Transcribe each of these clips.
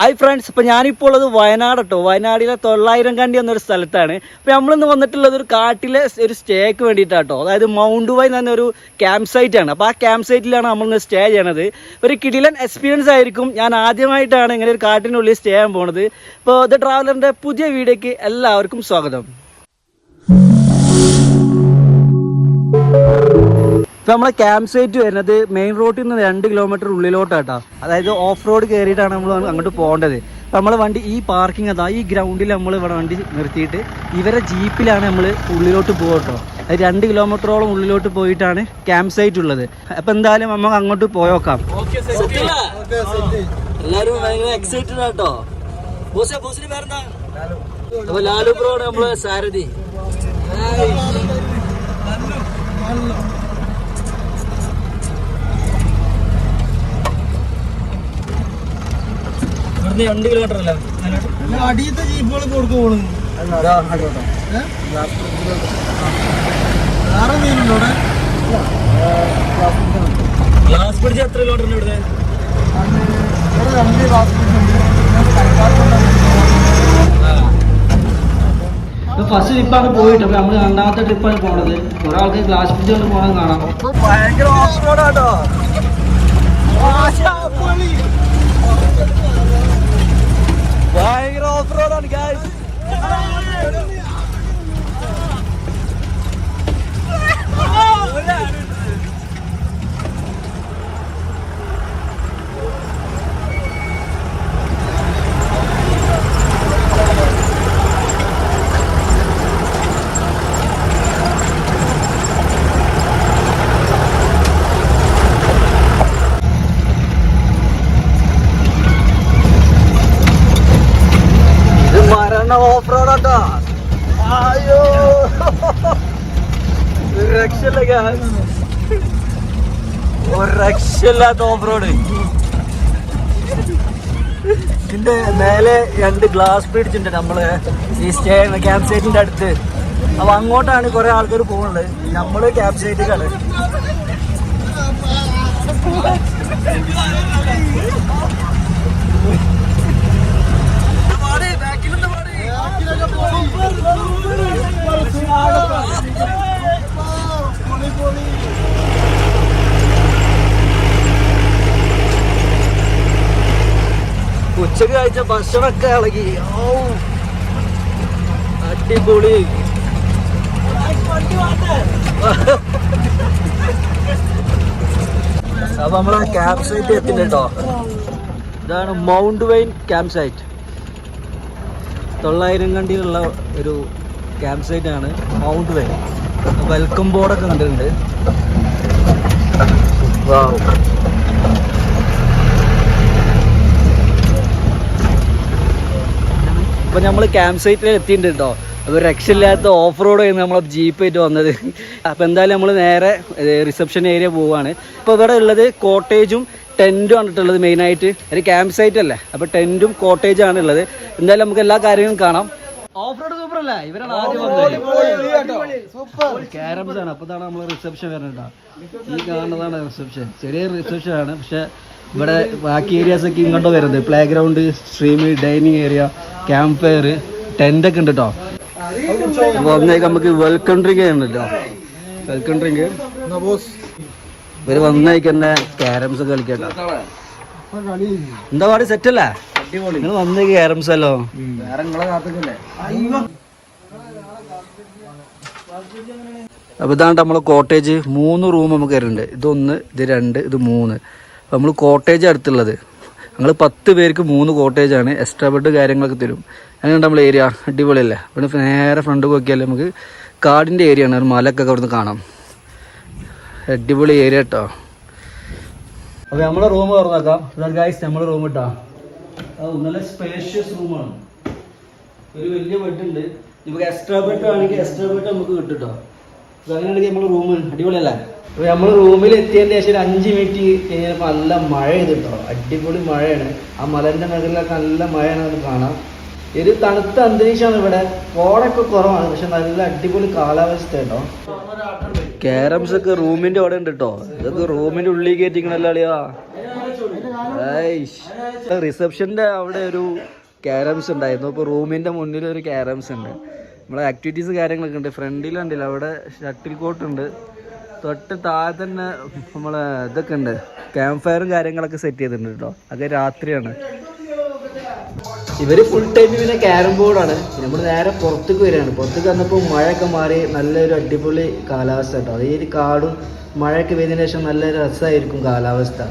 Hi friends, ഇപ്പോൾ ഞാനിപ്പോൾ ഉള്ളത് വയനാട് കേട്ടോ. വയനാടിലെ 900 കണ്ടി എന്നൊരു സ്ഥലത്താണ്. അപ്പോൾ നമ്മളിന്ന് വന്നിട്ടുള്ളത് ഒരു കാട്ടിലെ ഒരു സ്റ്റേക്ക് വേണ്ടിയിട്ടാണ് കേട്ടോ. അതായത് മൗണ്ട് വൈ എന്ന് പറഞ്ഞൊരു ക്യാമ്പ് സൈറ്റാണ്. അപ്പോൾ ആ ക്യാമ്പ് സൈറ്റിലാണ് നമ്മളിന്ന് സ്റ്റേ ചെയ്യണത്. ഒരു കിടിലൻ എക്സ്പീരിയൻസ് ആയിരിക്കും. ഞാൻ ആദ്യമായിട്ടാണ് ഇങ്ങനെ ഒരു കാട്ടിനുള്ളിൽ സ്റ്റേ ചെയ്യാൻ പോകുന്നത്. ഇപ്പോൾ ദ ട്രാവലറിൻ്റെ പുതിയ വീഡിയോയ്ക്ക് എല്ലാവർക്കും സ്വാഗതം. ഇപ്പോൾ നമ്മളെ ക്യാമ്പ് സൈറ്റ് വരുന്നത് മെയിൻ റോഡിൽ നിന്ന് 2 കിലോമീറ്റർ ഉള്ളിലോട്ടാട്ടോ. അതായത് ഓഫ് റോഡ് കയറിയിട്ടാണ് നമ്മൾ അങ്ങോട്ട് പോകേണ്ടത്. അപ്പോൾ നമ്മളെ വണ്ടി ഈ പാർക്കിംഗ് അതാ ഈ ഗ്രൗണ്ടിൽ നമ്മൾ ഇവിടെ വണ്ടി നിർത്തിയിട്ട് ഇവരെ ജീപ്പിലാണ് നമ്മൾ ഉള്ളിലോട്ട് പോകട്ടോ. അത് 2 കിലോമീറ്ററോളം ഉള്ളിലോട്ട് പോയിട്ടാണ് ക്യാമ്പ് സൈറ്റ് ഉള്ളത്. അപ്പോൾ എന്തായാലും നമുക്ക് അങ്ങോട്ട് പോയോക്കാം. എല്ലാവരും ഭയങ്കര എക്സൈറ്റഡ് ആട്ടോ. അപ്പോൾ ലാലു ബ്രോ നമ്മള് സാരഥി. ഇവിടുന്ന് 2 കിലോമീറ്റർ അല്ല അടിയത്തെ ജീപ്പുകൾ കൊടുത്തു പോകുന്നു. ഗ്ലാസ് ബ്രിഡ്ജ് എത്ര കിലോമീറ്റർ ഇവിടുന്ന്? ഫസ്റ്റ് ട്രിപ്പാണ് പോയിട്ട്. അപ്പൊ നമ്മള് 2ാമത്തെ ട്രിപ്പാണ് പോണത്. കുറെ ആൾക്ക് ഗ്ലാസ് ബ്രിഡ്ജ് കൊണ്ട് പോകണം കാണാം. ഭയങ്കര ഓഫ് റോഡാട്ടോ. ഭയങ്കര ഓഫ് റോഡാണ് ഗൈസ്. ഓഫ് റോഡാട്ടോ. അയ്യോ ഒരു രക്ഷയില്ലാത്ത ഓഫ് റോഡ്. ഇതിന്റെ മേലെ 2 ഗ്ലാസ് ബ്രിഡ്ജ് ഉണ്ട് നമ്മള് ഈ സ്റ്റേ ക്യാമ്പ് സൈറ്റിന്റെ അടുത്ത്. അപ്പൊ അങ്ങോട്ടാണ് കുറെ ആൾക്കാർ പോകുന്നത്. നമ്മള് ക്യാമ്പ് സൈറ്റിലാണ്. ഉച്ചക്ക് കഴിച്ച ഭക്ഷണമൊക്കെ ഇളകി. ഓ അടിപൊളി. അപ്പൊ നമ്മളെ ക്യാമ്പ് സൈറ്റ് എത്തിട്ടോ. ഇതാണ് മൗണ്ട് വൈൻ ക്യാമ്പ് സൈറ്റ്. 900 കണ്ടിയിലുള്ള ഒരു ക്യാമ്പ് സൈറ്റ് ആണ് മൗണ്ട് വൈൻ. വെൽക്കം ബോർഡൊക്കെ കണ്ടിട്ടുണ്ട്. അപ്പോൾ നമ്മൾ ക്യാമ്പ് സൈറ്റിൽ എത്തിയിട്ടുണ്ട് കേട്ടോ. അപ്പോൾ രക്ഷയില്ലാത്ത ഓഫ് റോഡ് ആയിരുന്നു നമ്മൾ ജീപ്പായിട്ട് വന്നത്. അപ്പോൾ എന്തായാലും നമ്മൾ നേരെ റിസപ്ഷൻ ഏരിയ പോവുകയാണ്. ഇപ്പോൾ ഇവിടെ ഉള്ളത് കോട്ടേജും ടെൻറ്റും ആണിട്ടുള്ളത്. മെയിനായിട്ട് ഒരു ക്യാമ്പ് സൈറ്റ് അല്ലേ, അപ്പോൾ ടെൻറ്റും കോട്ടേജും ആണ് ഉള്ളത്. എന്തായാലും നമുക്ക് എല്ലാ കാര്യങ്ങളും കാണാം. ഓഫ് റോഡ് സൂപ്പർ അല്ലേ? ഇവരാണ് ആദ്യം വന്നത്. ക്യാരംസ് ആണ്. അപ്പോൾ ഇതാണ് നമ്മൾ റിസപ്ഷൻ വരുന്നത്. ഈ കാണുന്നതാണ് റിസപ്ഷൻ. ചെറിയ റിസപ്ഷൻ ആണ്, പക്ഷെ ഇവിടെ ബാക്കി ഏരിയാസ് ഒക്കെ ഇങ്ങോട്ടോ വരുന്നത്. Play ground, stream, dining area, camp fire, tent ഒക്കെ ഉണ്ട് കേട്ടോ. അപ്പോൾ ഒന്നേക്ക് നമുക്ക് വെൽക്കം ഡ്രിങ്ക് ചെയ്യുന്നുണ്ടല്ലോ. വെൽക്കം ഡ്രിങ്ക് ഇവര് വന്നേക്ക് തന്നെ ക്യാരംസ് ഒക്കെ കളിക്കട്ടോ. എന്താ പാട്, സെറ്റ് അല്ലേ? നിങ്ങൾ വന്നേക്ക് ക്യാരംസ് അല്ലോ. അപ്പോൾ ഇതാണ് നമ്മളെ കോട്ടേജ്. 3 റൂം നമുക്ക് വരുന്നുണ്ട്. ഇതൊന്ന്, ഇത് 2, ഇത് 3. അപ്പോൾ നമ്മൾ കോട്ടേജ് അടുത്തുള്ളത്. ഞങ്ങൾ 10 പേർക്ക് 3 കോട്ടേജാണ്. എക്സ്ട്രാ ബെഡ് കാര്യങ്ങളൊക്കെ തരും. അങ്ങനെയുണ്ട് നമ്മൾ ഏരിയ. അടിപൊളിയല്ലേ? ഇവിടെ നേരെ ഫ്രണ്ട് നോക്കിയാൽ നമുക്ക് കാടിൻ്റെ ഏരിയ ആണ്. ഒരു മലക്കൊക്കെ അവിടുന്ന് കാണാം. അടിപൊളി ഏരിയ കേട്ടോ. അപ്പോൾ നമ്മളെ റൂം തുറന്നേക്കാം. ഗൈസ് നമ്മളെ റൂം ഇട്ടാ. നല്ല സ്പേഷ്യസ് റൂമാണ്. ഒരു വലിയ ബെഡ് ഉണ്ട്. നമുക്ക് എക്സ്ട്രാ ബെഡ് ആണെങ്കിൽ എക്സ്ട്രാ ബെഡ് നമുക്ക് കിട്ടും കേട്ടോ. അങ്ങനെയാണെങ്കിൽ നമ്മൾ റൂം അടിപൊളിയല്ലേ? അപ്പോൾ നമ്മൾ റൂമിൽ എത്തിയതിന് ശേഷം 5 മിനിറ്റ് കഴിഞ്ഞപ്പോൾ നല്ല മഴ ചെയ്തിട്ടോ. അടിപൊളി മഴയാണ്. ആ മലൻ്റെ മേഖലയിലൊക്കെ നല്ല മഴയാണ് നമുക്ക് കാണാം. ഒരു തണുത്ത അന്തരീക്ഷമാണ് ഇവിടെ. കോടൊക്കെ കുറവാണ്, പക്ഷെ നല്ല അടിപൊളി കാലാവസ്ഥ കേട്ടോ. ക്യാരംസ് ഒക്കെ റൂമിന്റെ അവിടെ ഉണ്ട് കേട്ടോ. ഇതൊക്കെ റൂമിന്റെ ഉള്ളിൽ കയറ്റിക്കണല്ലോ അളിയാ. റിസപ്ഷന്റെ അവിടെ ഒരു ക്യാരംസ് ഉണ്ടായിരുന്നു. ഇപ്പോൾ റൂമിന്റെ മുന്നിൽ ഒരു ക്യാരംസ് ഉണ്ട്. നമ്മളെ ആക്ടിവിറ്റീസ് കാര്യങ്ങളൊക്കെ ഉണ്ട്. ഫ്രണ്ടിലുണ്ടല്ലോ അവിടെ ഷട്ടിൽ കോട്ട് ഉണ്ട്. തൊട്ട് താഴെ തന്നെ നമ്മളെ ഇതൊക്കെ ഉണ്ട്, ക്യാമ്പ് ഫയറും കാര്യങ്ങളൊക്കെ സെറ്റ് ചെയ്തിട്ടുണ്ട് കേട്ടോ. അത് രാത്രിയാണ്. ഇവര് ഫുൾ ടൈം പിന്നെ ക്യാരം ബോർഡാണ്. നമ്മൾ നേരെ പുറത്തേക്ക് വരികയാണ്. പുറത്തേക്ക് വന്നപ്പോൾ മഴയൊക്കെ മാറി നല്ലൊരു അടിപൊളി കാലാവസ്ഥ കേട്ടോ. അത് ഈ കാടും മഴയൊക്കെ പെയ്തതിന് ശേഷം നല്ല രസമായിരിക്കും കാലാവസ്ഥ.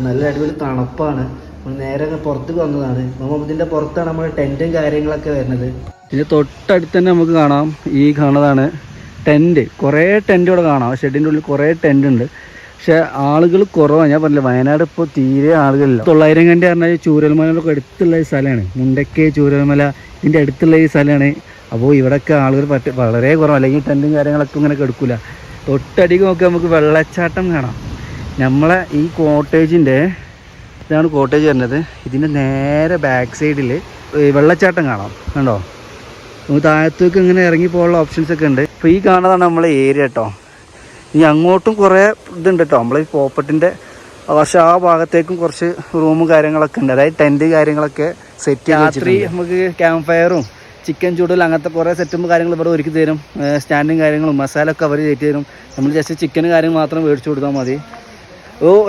നല്ല അടിപൊളി തണുപ്പാണ്. നമ്മൾ നേരെ പുറത്തേക്ക് വന്നതാണ്. നമ്മൾ ഇതിൻ്റെ പുറത്താണ് നമ്മൾ ടെൻറ്റും കാര്യങ്ങളൊക്കെ വരുന്നത്. ഇതിൻ്റെ തൊട്ടടുത്ത് തന്നെ നമുക്ക് കാണാം, ഈ കാണുന്നതാണ് ടെൻറ്റ്. കുറേ ടെൻറ്റ് ഇവിടെ കാണാം. ഷെഡിൻ്റെ ഉള്ളിൽ കുറേ ടെൻറ്റ് ഉണ്ട്. പക്ഷേ ആളുകൾ കുറവാണ്. ഞാൻ പറഞ്ഞില്ല, വയനാട് ഇപ്പോൾ തീരെ ആളുകളില്ല. 900 കണ്ടി പറഞ്ഞാൽ ചൂരൽമലയൊക്കെ അടുത്തുള്ള ഈ സ്ഥലമാണ്. മുണ്ടക്കൈ ചൂരൽമല ഇതിൻ്റെ അടുത്തുള്ള ഈ സ്ഥലമാണ്. അപ്പോൾ ഇവിടെയൊക്കെ ആളുകൾ വളരെ കുറവാണ്. അല്ലെങ്കിൽ ടെൻറ്റും കാര്യങ്ങളൊക്കെ ഇങ്ങനെ കിടക്കില്ല. തൊട്ടടിക്ക് നോക്കി നമുക്ക് വെള്ളച്ചാട്ടം കാണാം. നമ്മളെ ഈ കോട്ടേജിൻ്റെ ഇതാണ് കോട്ടേജ് വരുന്നത്. ഇതിൻ്റെ നേരെ ബാക്ക് സൈഡിൽ വെള്ളച്ചാട്ടം കാണാം. കണ്ടോ? നമുക്ക് താഴത്തേക്ക് ഇങ്ങനെ ഇറങ്ങി പോകാനുള്ള ഓപ്ഷൻസ് ഒക്കെ ഉണ്ട്. ഇപ്പോൾ ഈ കാണുന്നതാണ് നമ്മളെ ഏരിയ കേട്ടോ. ഇനി അങ്ങോട്ടും കുറേ ഇതുണ്ട് കേട്ടോ. നമ്മളെ ഈ പോപ്പട്ടിൻ്റെ പക്ഷേ ആ ഭാഗത്തേക്കും കുറച്ച് റൂമും കാര്യങ്ങളൊക്കെ ഉണ്ട്. അതായത് ടെൻറ്റ് കാര്യങ്ങളൊക്കെ സെറ്റ് ചെയ്ത് രാത്രി നമുക്ക് ക്യാമ്പ് ഫയറും ചിക്കൻ ചൂടൽ അങ്ങനത്തെ കുറേ സെറ്റും കാര്യങ്ങൾ ഇവിടെ ഒരുക്കി തരും. സ്റ്റാൻഡും കാര്യങ്ങളും മസാല ഒക്കെ അവർ സെറ്റ് തരും. നമ്മൾ ജസ്റ്റ് ചിക്കനും കാര്യങ്ങൾ മാത്രം മേടിച്ചു കൊടുത്താൽ മതി.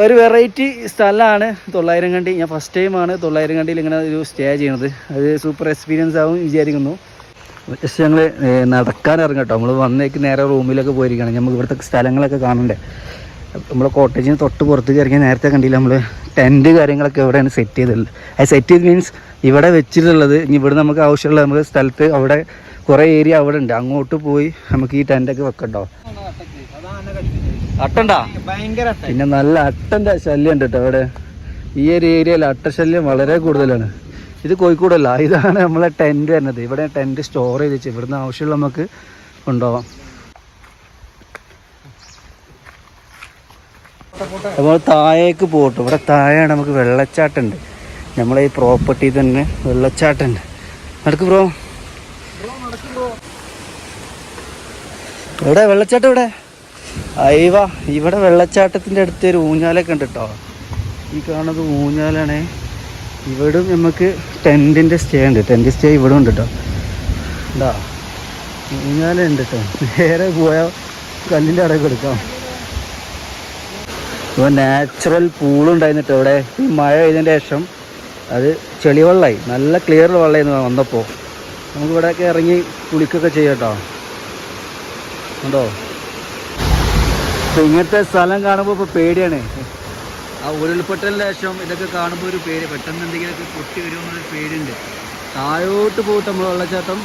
ഒരു വെറൈറ്റി സ്ഥലമാണ് 900 കണ്ടി. ഞാൻ ഫസ്റ്റ് ടൈമാണ് 900 കണ്ടിയിൽ ഇങ്ങനെ ഒരു സ്റ്റേ ചെയ്യുന്നത്. അത് സൂപ്പർ എക്സ്പീരിയൻസ് ആവും വിചാരിക്കുന്നു. ജസ്റ്റ് ഞങ്ങൾ നടക്കാൻ ഇറങ്ങും കേട്ടോ. നമ്മൾ വന്നേക്ക് നേരെ റൂമിലൊക്കെ പോയിരിക്കണം. നമുക്ക് ഇവിടുത്തെ സ്ഥലങ്ങളൊക്കെ കാണണ്ടേ. നമ്മൾ കോട്ടേജിന് തൊട്ട് പുറത്തേക്ക് ഇറങ്ങി നേരത്തെ കണ്ടില്ല നമ്മൾ ടെൻറ്റ് കാര്യങ്ങളൊക്കെ എവിടെയാണ് സെറ്റ് ചെയ്തിട്ടുള്ളത്. അത് സെറ്റ് ചെയ്ത് മീൻസ് ഇവിടെ വെച്ചിട്ടുള്ളത്. ഇനി ഇവിടെ നമുക്ക് ആവശ്യമുള്ള നമുക്ക് സ്ഥലത്ത് അവിടെ കുറേ ഏരിയ അവിടെ ഉണ്ട്. അങ്ങോട്ട് പോയി നമുക്ക് ഈ ടെൻറ്റൊക്കെ വെക്കട്ടോ. അട്ടണ്ടാ ഭയങ്കര. പിന്നെ നല്ല അട്ടൻ്റെ ശല്യം ഉണ്ട് കേട്ടോ അവിടെ. ഈ ഒരു ഏരിയയിൽ അട്ടശല്യം വളരെ കൂടുതലാണ്. ഇത് കോഴിക്കോടല്ല, ഇതാണ് നമ്മളെ ടെൻറ്റ് വരുന്നത്. ഇവിടെ ടെൻറ്റ് സ്റ്റോർ ചെയ്ത് വെച്ച് ഇവിടുന്ന് ആവശ്യമുള്ള നമുക്ക് കൊണ്ടുപോകാം. നമ്മൾ താഴേക്ക് പോകട്ടെ. ഇവിടെ താഴെയാണ് നമുക്ക് വെള്ളച്ചാട്ടമുണ്ട്. നമ്മളെ ഈ പ്രോപ്പർട്ടി തന്നെ വെള്ളച്ചാട്ടമുണ്ട്. നടക്ക് ബ്രോ. എവിടെ വെള്ളച്ചാട്ടം? ഇവിടെ അയവാ. ഇവിടെ വെള്ളച്ചാട്ടത്തിൻ്റെ അടുത്ത് ഒരു ഊഞ്ഞാലൊക്കെ ഉണ്ട് കേട്ടോ. ഈ കാണുന്നത് ഊഞ്ഞാലാണേ. ഇവിടെ നമുക്ക് ടെൻറ്റിൻ്റെ സ്റ്റേ ഉണ്ട്. ടെൻറ്റ് സ്റ്റേ ഇവിടെ ഉണ്ട് കേട്ടോ. എന്താ ഊഞ്ഞാലുണ്ട് കേട്ടോ. നേരെ പോയാൽ കല്ലിൻ്റെ അടയൊക്കെ എടുക്കാം. ഇപ്പോൾ നാച്ചുറൽ പൂളുണ്ടായിരുന്നു കേട്ടോ ഇവിടെ. ഈ മഴ പെയ്തതിൻ്റെ ശേഷം അത് ചെളിവെള്ളമായി, നല്ല ക്ലിയർ വെള്ളമായിരുന്നു വന്നപ്പോൾ. നമുക്കിവിടെയൊക്കെ ഇറങ്ങി കുളിക്കൊക്കെ ചെയ്യാം കേട്ടോ. ഉണ്ടോ? അപ്പോൾ ഇങ്ങനത്തെ സ്ഥലം കാണുമ്പോൾ ഇപ്പോൾ പേടിയാണ്. ആ ഉരുൾപൊട്ടലിന് ശേഷം ഇതൊക്കെ കാണുമ്പോൾ ഒരു പേടി, പെട്ടെന്ന് എന്തെങ്കിലുമൊക്കെ പൊട്ടി വരുമെന്നൊരു പേടിയുണ്ട്. താഴോട്ട് പോയിട്ട് നമ്മൾ വെള്ളച്ചാട്ടം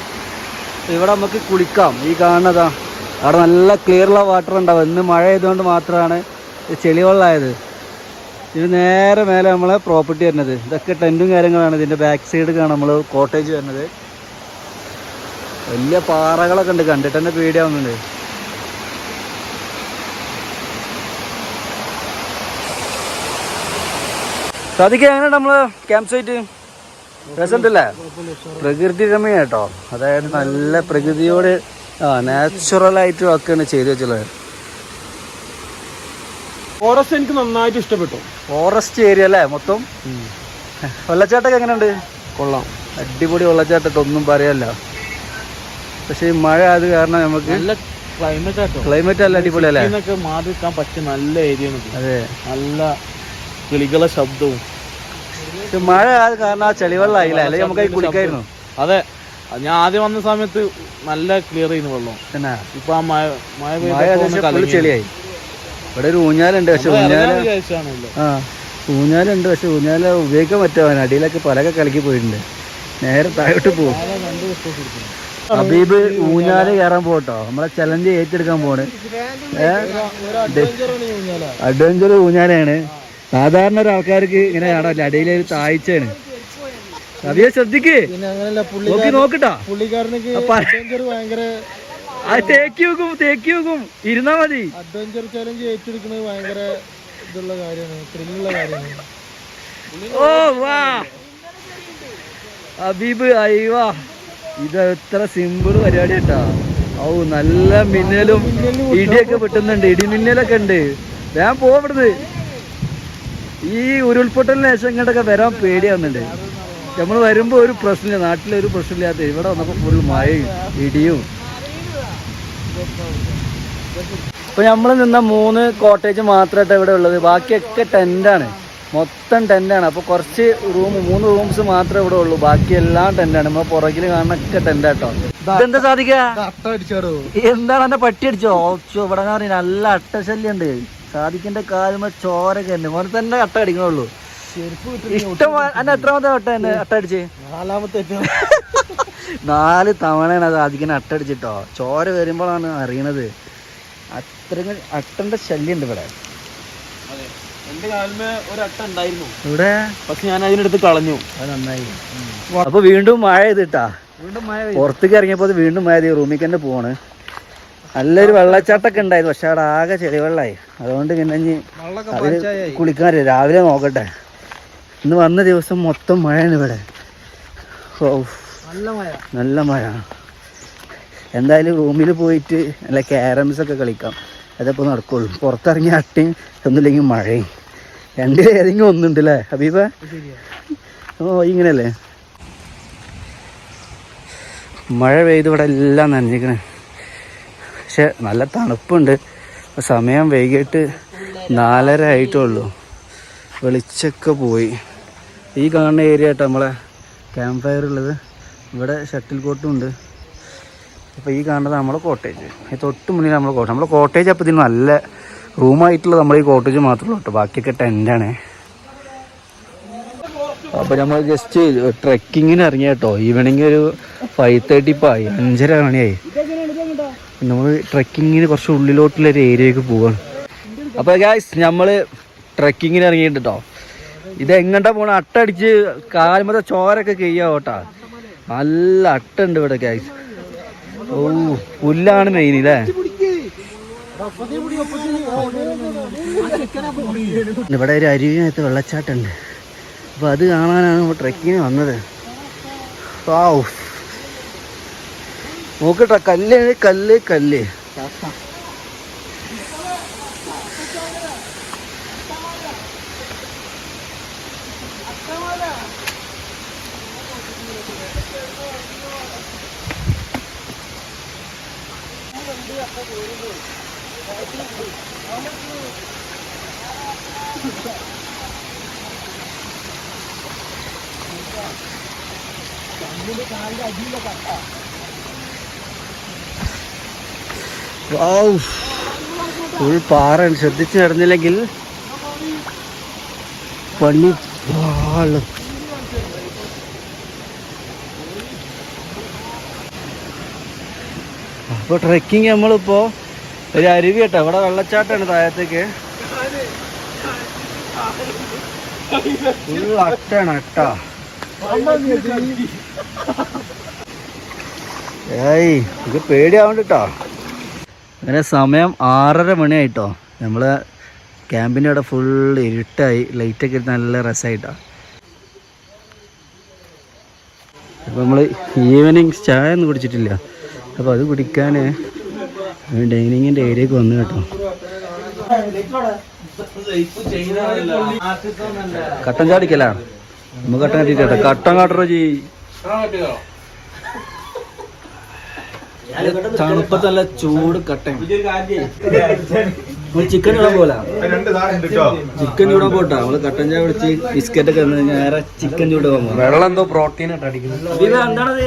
ഇവിടെ നമുക്ക് കുളിക്കാം. ഈ കാണുന്നതാ അവിടെ നല്ല ക്ലിയറുള്ള വാട്ടർ ഉണ്ടാവും. ഇന്ന് മഴ ആയതുകൊണ്ട് മാത്രമാണ് ചെളിവെള്ളമായത്. ഇത് നേരെ മേലെ നമ്മളെ പ്രോപ്പർട്ടി വരുന്നത്. ഇതൊക്കെ ടെൻറ്റും കാര്യങ്ങളാണ്. ഇതിൻ്റെ ബാക്ക് സൈഡ് കാണാം നമ്മൾ കോട്ടേജ് വരുന്നത്. വലിയ പാറകളൊക്കെ ഉണ്ട്, കണ്ടിട്ട് തന്നെ പേടിയാവുന്നുണ്ട്. സാധിക്കുക എങ്ങനെയുണ്ട് നമ്മള് ക്യാമ്പ് സൈറ്റ്? രസമുണ്ടല്ലേ? പ്രകൃതി രമണീയം കേട്ടോ. അതായത് നല്ല പ്രകൃതിയോട് നാച്ചുറലായിട്ട് ഒക്കെയാണ് ചെയ്തു വെച്ചുള്ളത്. ഫോറസ്റ്റ് എനിക്ക് നന്നായിട്ട് ഇഷ്ടപ്പെട്ടു. ഫോറസ്റ്റ് ഏരിയ അല്ലേ മൊത്തം. വെള്ളച്ചാട്ടമൊക്കെ എങ്ങനെയുണ്ട്? കൊള്ളാം, അടിപൊളി വെള്ളച്ചാട്ടം, ഒന്നും പറയാല്ല. പക്ഷെ ഈ മഴ അത് കാരണം നമുക്ക് നല്ല ക്ലൈമറ്റ് നല്ല അടിപൊളി അല്ലേ? മാറി നിൽക്കാൻ പറ്റിയ നല്ല ഏരിയ. അതെ, നല്ല കിളികളെ ശബ്ദവും. മഴ അത് കാരണം ആ ചെളിവെള്ളമായില്ല, അല്ലെങ്കിൽ നമുക്ക് കുളിക്കായിരുന്നു. അതെ, ഞാൻ ആദ്യം വന്ന സമയത്ത് നല്ല ക്ലിയർ ചെയ്യുന്നു വെള്ളം. പിന്നെ ഇപ്പൊ ആ മഴ ചെളിയായി. ഇവിടെ ഒരു ഊഞ്ഞാലുണ്ട്, പക്ഷെ ഊഞ്ഞാലുണ്ട്, പക്ഷെ ഊഞ്ഞാല ഉപയോഗിക്കാൻ പറ്റുവാൻ അടിയിലൊക്കെ പലക്കെ കളിക്ക് പോയിട്ടുണ്ട്. നേരെ താഴോട്ട് പോകും. ഹബീബ് ഊഞ്ഞാല് കയറാൻ പോട്ടോ. നമ്മളെ ചലഞ്ച് ഏറ്റെടുക്കാൻ പോണ്. അഡ്വഞ്ചർ ഊഞ്ഞാലാണ്. സാധാരണ ഒരാൾക്കാർക്ക് ഇങ്ങനെ കാണാറില്ല, അടിയിലൊരു താഴ്ചയാണ്. ഹബീബ് ശ്രദ്ധിക്ക്, നോക്കട്ടാ. തേക്കി വെക്കും, ഇരുന്നാ മതി. അഡ്വഞ്ചർ ചലഞ്ച് ഏറ്റെടുക്കുന്നത് ഭയങ്കര ഇതുള്ള കാര്യമാണ്, ത്രില്ലുള്ള കാര്യമാണ്. ഓ വാ ഹബീബ്, അയ്യവാ, ഇത് എത്ര സിമ്പിൾ പരിപാടി കേട്ടാ. ഓ നല്ല മിന്നലും ഇടിയൊക്കെ പെട്ടുന്നുണ്ട്, ഇടിമിന്നലൊക്കെ ഉണ്ട്. ഞാൻ പോവിടുന്ന്. ഈ ഉരുൾപൊട്ടലിന് ശേഷം ഇങ്ങോട്ടൊക്കെ വരാൻ പേടിയാവുന്നുണ്ട്. നമ്മൾ വരുമ്പോൾ ഒരു പ്രശ്നമില്ല, നാട്ടിലൊരു പ്രശ്നമില്ലാത്ത ഇവിടെ വന്നപ്പോൾ ഫുൾ മഴയും ഇടിയും. ഇപ്പൊ നമ്മൾ നിന്ന 3 കോട്ടേജ് മാത്രമായിട്ട് ഇവിടെ ഉള്ളത്. ബാക്കിയൊക്കെ ടെന്റാണ്, മൊത്തം ടെന്റാണ്. അപ്പോൾ കുറച്ച് 3 റൂംസ് മാത്രമേ ഇവിടെ ഉള്ളൂ, ബാക്കി എല്ലാം ടെന്റാണ്. നമ്മൾ പുറകിൽ കാണുന്നൊക്കെ ടെന്റാട്ടോ. ഇതെന്താ സാധിക്ക, എന്താണ് എന്റെ പട്ടി അടിച്ചോ? ഇവിടെ നല്ല അട്ടശല്യം ഉണ്ട്. സാധിക്കിന്റെ കാലുമ്പോ ചോരൊക്കെ ഉണ്ട്. മോനെ തന്നെ അട്ട അടിക്കണുള്ളൂ. ഇഷ്ടം എന്നെ എത്രാമത്തെ വട്ട എന്നെ അട്ട അടിച്ച്? 4 തവണയാണ് സാധിക്കുന്ന അട്ട അടിച്ചിട്ടോ. ചോര വരുമ്പോഴാണ് അറിയണത്. അത്രയും അട്ടന്റെ ശല്യം ഉണ്ട് ഇവിടെ. എന്റെ കാലിന് ഒരു അട്ട ഉണ്ടായിരുന്നു ഇവിടെ, പക്ഷെ ഞാൻ അതിനെടുത്ത് കളഞ്ഞു. അത് നന്നായി. അപ്പൊ വീണ്ടും മഴ ചെയ്തിട്ടാ, പുറത്തേക്ക് ഇറങ്ങിയപ്പോ വീണ്ടും മഴ ചെയ്ത് റൂമിൽ തന്നെ പോവാണ്. നല്ലൊരു വെള്ളച്ചാട്ടൊക്കെ ഉണ്ടായിരുന്നു, പക്ഷെ അവിടെ ആകെ ചെളിവെള്ളമായി. അതുകൊണ്ട് പിന്നെ ഇനി അതിൽ കുളിക്കാൻ രാവിലെ നോക്കട്ടെ. ഇന്ന് വന്ന ദിവസം മൊത്തം മഴയാണ് ഇവിടെ. ഓ നല്ല മഴ. എന്തായാലും റൂമിൽ പോയിട്ട് നല്ല ക്യാരംസൊക്കെ കളിക്കാം, അതപ്പോൾ നടക്കുള്ളൂ. പുറത്തിറങ്ങിയ അട്ടയും ഒന്നുമില്ലെങ്കിൽ മഴയും, രണ്ടിലേതെങ്കിലും ഒന്നുണ്ട് അല്ലേ ഹബീബ? ഓ ഇങ്ങനെയല്ലേ മഴ പെയ്ത് ഇവിടെ എല്ലാം നനഞ്ഞിക്കണേ. പക്ഷെ നല്ല തണുപ്പുണ്ട്. സമയം വൈകിട്ട് 4:30 ആയിട്ടുള്ളൂ. വെളിച്ചൊക്കെ പോയി. ഈ കാണുന്ന ഏരിയ ആയിട്ട് നമ്മളെ ക്യാമ്പ് ഫയർ ഉള്ളത്. ഇവിടെ ഷട്ടിൽ കോട്ടും ഉണ്ട്. അപ്പോൾ ഈ കാണുന്നത് നമ്മളെ കോട്ടേജ്, തൊട്ട് മുന്നിൽ നമ്മളെ കോട്ടേജ്. നമ്മളെ കോട്ടേജ് അപ്പോൾ ഇതിന് നല്ല റൂമായിട്ടുള്ളത് നമ്മൾ ഈ കോട്ടേജ് മാത്രമേ ഉള്ളൂ കേട്ടോ, ബാക്കിയൊക്കെ ടെൻ്റാണ്. അപ്പോൾ നമ്മൾ ജസ്റ്റ് ട്രെക്കിങ്ങിന് ഇറങ്ങിയ കേട്ടോ. ഈവനിങ് ഒരു 5:30 ഇപ്പോൾ ആയി, 5:30 മണിയായി. നമ്മൾ ട്രെക്കിങ്ങിന് കുറച്ച് ഉള്ളിലോട്ടുള്ളൊരു ഏരിയക്ക് പോവാണ്. അപ്പോൾ ഗായ്സ് നമ്മൾ ട്രെക്കിങ്ങിന് ഇറങ്ങിയിട്ട് കേട്ടോ. ഇതെങ്ങോട്ടാ പോകണം? അട്ടടിച്ച് കാലുമത്തെ ചോരൊക്കെ കഴിയാവട്ടാ. നല്ല അട്ടുണ്ട് ഇവിടെ ഗായ്സ്. ഓ പുല്ലാണ് മെയിൻ അല്ലേ. ഇവിടെ ഒരു അരുവിനകത്ത് വെള്ളച്ചാട്ടമുണ്ട്. അപ്പോൾ അത് കാണാനാണ് ട്രെക്കിങ്ങിന് വന്നത്. ഓ നോക്കട്ടെ, കല്ല് കല്ല് കല്ല്. ഫുൾ പാറയാണ്, ശ്രദ്ധിച്ച് നടന്നില്ലെങ്കിൽ പണി പാളും. അപ്പോൾ ട്രെക്കിങ് നമ്മളിപ്പോൾ ഒരു അരുവി കേട്ടോ. ഇവിടെ വെള്ളച്ചാട്ടമാണ് താഴത്തേക്ക്. ഫുൾ അട്ടാണ് അട്ട. ഏയ് ഇത് പേടിയാവണ്ട കേട്ടോ. അങ്ങനെ സമയം 6:30 മണിയായിട്ടോ. നമ്മൾ ക്യാമ്പിൻ്റെ അവിടെ ഫുൾ ഇരുട്ടായി, ലൈറ്റൊക്കെ ഇട്ട് നല്ല രസമായിട്ടാണ്. അപ്പോൾ നമ്മൾ ഈവനിങ് ചായ ഒന്നും കുടിച്ചിട്ടില്ല. അപ്പോൾ അത് കുടിക്കാൻ ഡൈനിങ്ങിൻ്റെ ഏരിയക്ക് വന്നു കേട്ടോ. കട്ടൻ ചാടിക്കല്ല, നമുക്ക് കട്ടൻ കട്ടിട്ടോ. കട്ടൻ കാട്ടറോ തണുപ്പത്ത് നല്ല ചൂട് കട്ടൻ. ചിക്കൻ ഇടാൻ പോലെ ചിക്കൻ ചൂടാൻ പോട്ടാ. നമ്മള് കട്ടൻ ചായ പിടിച്ച് ബിസ്ക്കറ്റ് ഒക്കെ നേരെ ചിക്കൻ ചൂടാൻ പോകും. വെള്ളം എന്തോ പ്രോട്ടീൻ ഇട്ട് അടിക്കുന്നത്. എന്താണത്?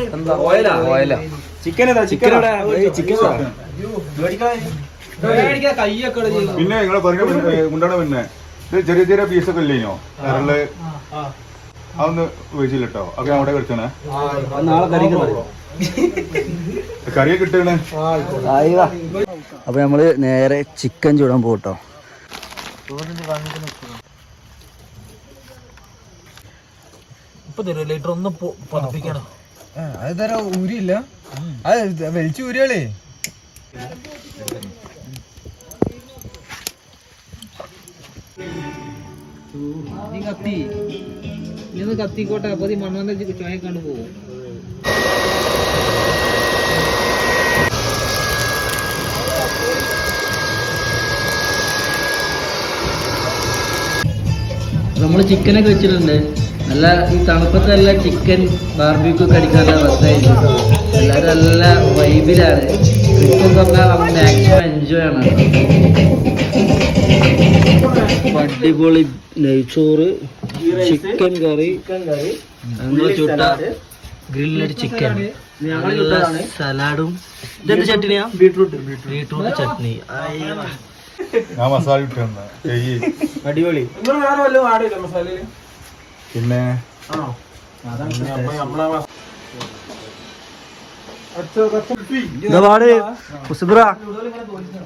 ഓയിലാ? ഓയിലാ. ചിക്കൻ ചിക്കൻ ചിക്കൻ പിന്നെ നിങ്ങളെ കൊണ്ടാണ്. പിന്നെ ചെറിയ ചെറിയ പീസൊക്കെ ഇല്ലേനോ കരള്, അതൊന്ന് വെച്ചില്ലോ. ഒക്കെ അവിടെ കളിച്ചണേ. നാളെ കറിക്കുന്നത് കറിയൊക്കെ ഇട്ടേ. അപ്പൊ നമ്മള് നേരെ ചിക്കൻ ചൂടാൻ പോട്ടോ. ലിറ്റർ ഒന്ന് പതിപ്പിക്കണം. അത് തരാ ഊരിയില്ല, അത് വലിച്ചു ഊരിയാളേ. കത്തി ഇന്ന് കത്തിക്കോട്ടെ. അപ്പൊ മണ്ണന്റെ ചോയക്കാണ്ട് പോകും. നമ്മൾ ചിക്കനൊക്കെ വെച്ചിട്ടുണ്ട്. നല്ല ഈ തണുപ്പത്തല്ല ചിക്കൻ ബാർബിക്യൂ ഒക്കെ അടിക്കാൻ നല്ല രസമായിരിക്കും. എല്ലാവരും നല്ല വൈബിലാണ്. ട്രിപ്പ് എന്ന് പറഞ്ഞാൽ നമ്മൾ മാക്സിമം എൻജോയ് ആണ്. അടിപൊളി നെയ്ച്ചോറ്, ചിക്കൻ കറി, ചുട്ട ഗ്രില്ലഡ് ചിക്കൻ, സലാഡും. ഇതെന്ത് ചട്നിയാ? ബീട്രൂട്ട് ചട്നി. ഞാൻ മസാല ഇട്ടുണ്ട് അടിപൊളി. പിന്നെ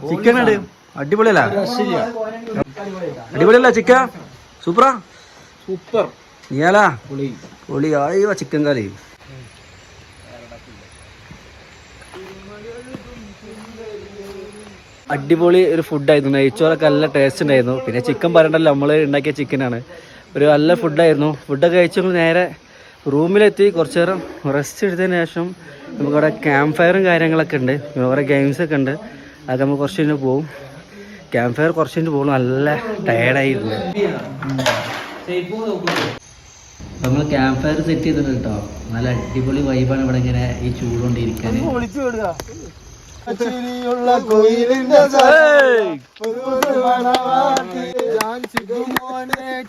ചിക്കൻ ഉണ്ട്. അടിപൊളിയല്ല? അടിപൊളിയല്ല ചിക്കൻ? സൂപ്പറാ. സൂപ്പർ. നീയാലാ പൊളി. ആയിവ ചിക്കൻ കറി. അടിപൊളി ഒരു ഫുഡായിരുന്നു. നെയ്ച്ചോറൊക്കെ നല്ല ടേസ്റ്റ് ഉണ്ടായിരുന്നു. പിന്നെ ചിക്കൻ പറയണ്ടല്ലോ, നമ്മൾ ഉണ്ടാക്കിയ ചിക്കനാണ്. ഒരു നല്ല ഫുഡായിരുന്നു. ഫുഡൊക്കെ കഴിച്ച് നേരെ റൂമിലെത്തി കുറച്ച് നേരം റെസ്റ്റ് എടുത്തതിന് ശേഷം നമുക്കവിടെ ക്യാമ്പ് ഫയറും കാര്യങ്ങളൊക്കെ ഉണ്ട്, കുറേ ഗെയിംസൊക്കെ ഉണ്ട്. അതൊക്കെ നമുക്ക് കുറച്ച് കഴിഞ്ഞ് പോകും. ക്യാമ്പ് ഫയർ കുറച്ച് കഴിഞ്ഞ് പോകും. നല്ല ടയർഡായിരുന്നു. നമ്മൾ ക്യാമ്പ് ഫയർ സെറ്റ് ചെയ്തിട്ടുണ്ട് കേട്ടോ. നല്ല അടിപൊളി വൈബാണ് ഇവിടെ ഇങ്ങനെ ഈ ചൂടുകൊണ്ടിരിക്കാൻ.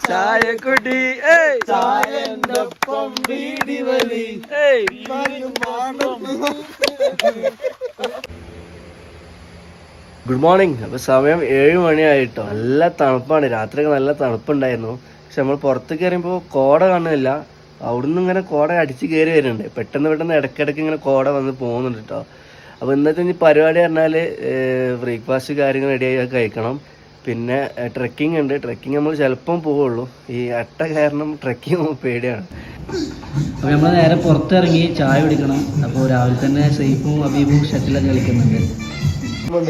ചായക്കുടി ഗുഡ് മോർണിംഗ്. അപ്പോൾ സമയം 7 മണിയായിട്ടോ. നല്ല തണുപ്പാണ്. രാത്രിയൊക്കെ നല്ല തണുപ്പുണ്ടായിരുന്നു. പക്ഷെ നമ്മൾ പുറത്ത് കയറിയപ്പോൾ കോട കാണുന്നില്ല. അവിടുന്ന് ഇങ്ങനെ കോട അടിച്ച് കയറി വരുന്നുണ്ട്. പെട്ടെന്ന് ഇടയ്ക്കിടയ്ക്ക് ഇങ്ങനെ കോട വന്ന് പോകുന്നുണ്ട് കേട്ടോ. അപ്പോൾ ഇന്നത്തെ ഇനി പരിപാടി പറഞ്ഞാൽ ബ്രേക്ക്ഫാസ്റ്റ് കാര്യങ്ങൾ റെഡിയായി കഴിക്കണം. പിന്നെ ട്രെക്കിംഗ് ഉണ്ട്. ട്രെക്കിംഗ് നമ്മൾ ചിലപ്പം പോവുള്ളൂ. ഈ അട്ട കാരണം ട്രെക്കിംഗ് പേടിയാണ്. അപ്പോൾ നമ്മൾ നേരെ പുറത്തിറങ്ങി ചായ കുടിക്കണം. അപ്പോൾ രാവിലെ തന്നെ സൈഫും അബീബും ഷട്ടിലൊക്കെ കളിക്കുന്നുണ്ട്.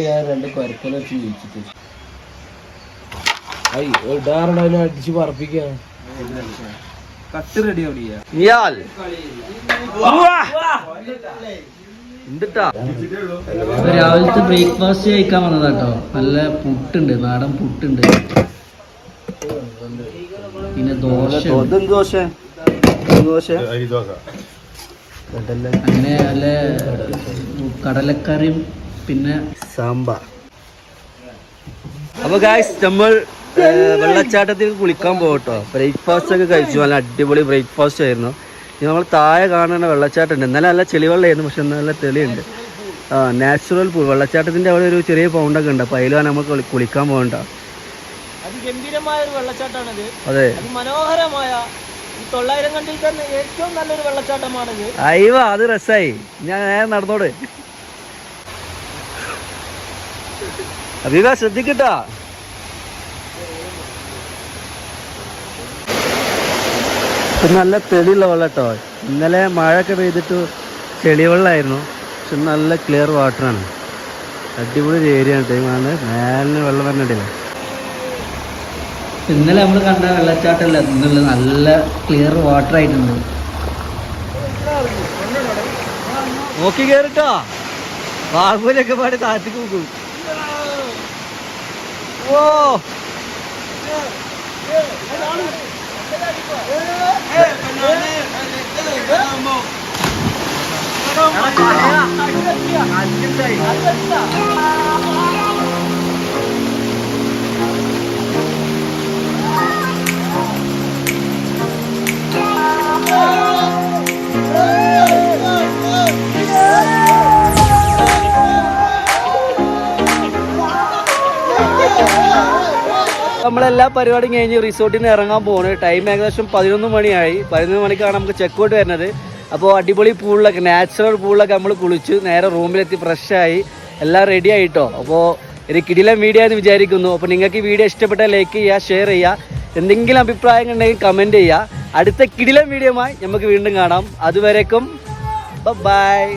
ഞാൻ 2 കുരക്കല വെച്ച് ജീവിച്ചിട്ട് അടിച്ച് പറപ്പിക്കാണ്. കട്ട് റെഡി ആവില്ല. രാവിലത്തെ ബ്രേക്ക്ഫാസ്റ്റ് കഴിക്കാൻ വന്നതാട്ടോ. നല്ല പുട്ടുണ്ട്, നാടൻ പുട്ടുണ്ട്. പിന്നെ ദോശ അങ്ങനെ നല്ല കടലക്കറിയും പിന്നെ സാമ്പാർ. അപ്പൊ ഗായ്സ് നമ്മൾ വെള്ളച്ചാട്ടത്തിൽ കുളിക്കാൻ പോകട്ടോ. ബ്രേക്ക്ഫാസ്റ്റ് ഒക്കെ കഴിച്ചു. നല്ല അടിപൊളി ബ്രേക്ക്ഫാസ്റ്റ് ആയിരുന്നു. നമ്മൾ താഴെ കാണുന്ന വെള്ളച്ചാട്ടം ഉണ്ട്. ഇന്നലെ നല്ല ചെളിവെള്ളമായിരുന്നു, പക്ഷെ നല്ല തെളിയുണ്ട്. Natural pool. വെള്ളച്ചാട്ടത്തിന്റെ അവിടെ ഒരു ചെറിയ പൗണ്ടൊക്കെ ഉണ്ട്. അപ്പൊ അതിലാണ് നമ്മൾ കുളിക്കാൻ പോകണ്ട. അതിഗംഭീരമായ ഒരു വെള്ളച്ചാട്ടമാണിത്. അതെ, മനോഹരമായ 900 കണ്ടിൽ തന്നെ ഏറ്റവും നല്ലൊരു വെള്ളച്ചാട്ടമാണിത്. അയ്യോ അത് രസായി. ഞാൻ നേരെ നടന്നോട്. അബീബ ശ്രദ്ധിക്കട്ടാ. നല്ല തെളിയുള്ള വെള്ളം കേട്ടോ. ഇന്നലെ മഴയൊക്കെ പെയ്തിട്ട് ചെളിവെള്ളമായിരുന്നു, പക്ഷെ നല്ല ക്ലിയർ വാട്ടറാണ്. അടിപൊളി ഒരു ഏരിയ ആണ്. ടൈമാണ് മേലിന് വെള്ളം വരണ്ടില്ല. ഇന്നലെ നമ്മൾ കണ്ട വെള്ളച്ചാട്ടമല്ല, ഇന്നലെ നല്ല ക്ലിയർ വാട്ടർ ആയിട്ടുണ്ട്. നോക്കി കയറിട്ടോ. ബാഹുബലിയൊക്കെ പാടി താഴ്ത്തി നോക്കും. ഓ നമ്മളെല്ലാ പരിപാടിയും കഴിഞ്ഞ് റിസോർട്ടിൽ നിന്ന് ഇറങ്ങാൻ പോകുന്നത്. ടൈം ഏകദേശം 11 മണിയായി. 11 മണിക്കാണ് നമുക്ക് ചെക്കൗട്ട് വരുന്നത്. അപ്പോൾ അടിപൊളി പൂളിലൊക്കെ, നാച്ചുറൽ പൂളിലൊക്കെ നമ്മൾ കുളിച്ചു നേരെ റൂമിലെത്തി ഫ്രഷായി എല്ലാം റെഡി ആയിട്ടോ. അപ്പോൾ ഒരു കിടിലൻ വീഡിയോ എന്ന് വിചാരിക്കുന്നു. അപ്പോൾ നിങ്ങൾക്ക് ഈ വീഡിയോ ഇഷ്ടപ്പെട്ടാൽ ലൈക്ക് ചെയ്യുക, ഷെയർ ചെയ്യുക. എന്തെങ്കിലും അഭിപ്രായങ്ങൾ ഉണ്ടെങ്കിൽ കമൻറ്റ് ചെയ്യുക. അടുത്ത കിടിലൻ വീഡിയോയുമായി നമുക്ക് വീണ്ടും കാണാം. അതുവരേക്കും ബൈ.